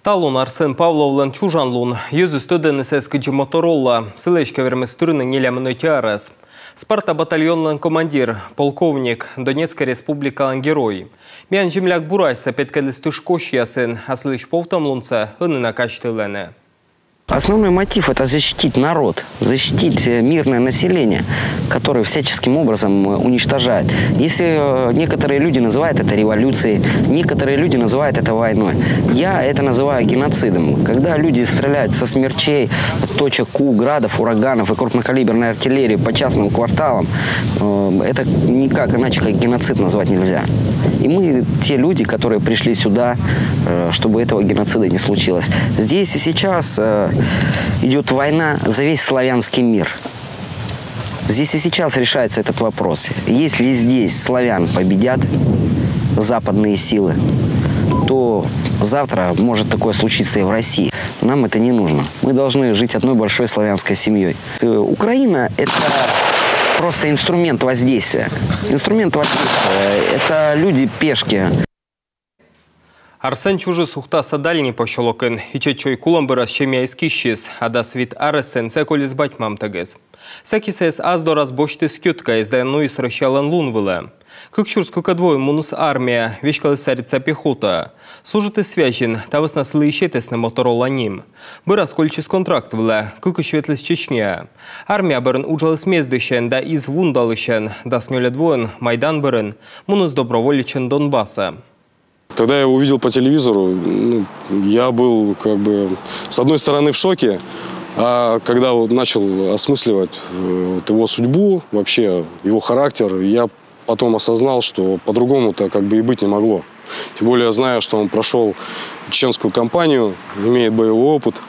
Талун Арсен Павловлан чужанлун, yüzü stödenises кычы Моторола, сылышка верместурының елемін өтярыз. Спарта батальонлан командир, полковник, Донецкая республикалан герой. Мен жемляк бурайса петкалистыш кошьясын, аслыш повтамлунца, ынына качтыланы. Основной мотив – это защитить народ, защитить мирное население, которое всяческим образом уничтожает. Если некоторые люди называют это революцией, некоторые люди называют это войной, я это называю геноцидом. Когда люди стреляют со смерчей, точек Q, градов, ураганов и крупнокалиберной артиллерии по частным кварталам, это никак иначе, как геноцид назвать нельзя. И мы те люди, которые пришли сюда, чтобы этого геноцида не случилось. Здесь и сейчас идет война за весь славянский мир. Здесь и сейчас решается этот вопрос. Если здесь славян победят западные силы, то завтра может такое случиться и в России. Нам это не нужно. Мы должны жить одной большой славянской семьей. Украина – это просто инструмент воздействия. Инструмент воздействия – это люди-пешки. Арсен чужы сухтаса дальний пощолокын, ичечой куламбырас шемяйский шиз, ада свит арсен цеколис батьмам тагыз. Сакисес аздораз бочты скютка издаянну и сращалан лунвыла. Кыкчурску кадвой мунус армия, вешкалысарица пехота. Служит и связен, тавыс нас лыщетес на Моторола ним. Бырас кольчис контракт вла, кыкыш ветлес Чечня. Армия бырын уджалыс мездыщен, да из вундалыщен, да снёля двоен Майдан бырын, мунус доброволичен Донбасса. Когда я его увидел по телевизору, я был с одной стороны в шоке, а когда начал осмысливать его судьбу, вообще его характер, я потом осознал, что по-другому-то и быть не могло. Тем более я знаю, что он прошел чеченскую кампанию, имеет боевой опыт.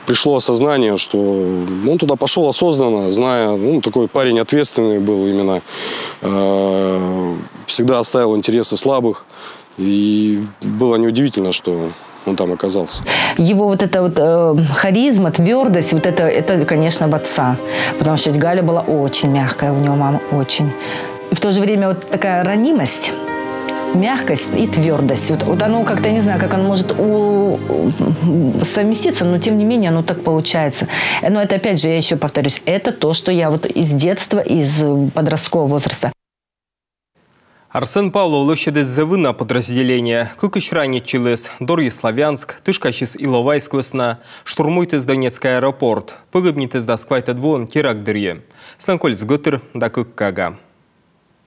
Пришло осознание, что он туда пошел осознанно, зная, такой парень ответственный был именно, всегда оставил интересы слабых, и было неудивительно, что он там оказался. Его харизма, твердость, это, конечно, об отца, потому что ведь Галя была очень мягкая, у него мама очень. И в то же время такая ранимость. Мягкость и твердость. Вот оно как-то, не знаю, как оно может совместиться, но тем не менее оно так получается. Но это, опять же, я еще повторюсь, это то, что я из детства, из подросткового возраста. Арсен Павлов лощадес завына подразделения. Кыкыш ранее Челес, Дорье Славянск, Тышкачис Иловайск весна, штурмуйтес Донецкий аэропорт, погибнитес да сквайта двон терак дырье. Станкольц Гутер да Кыккага.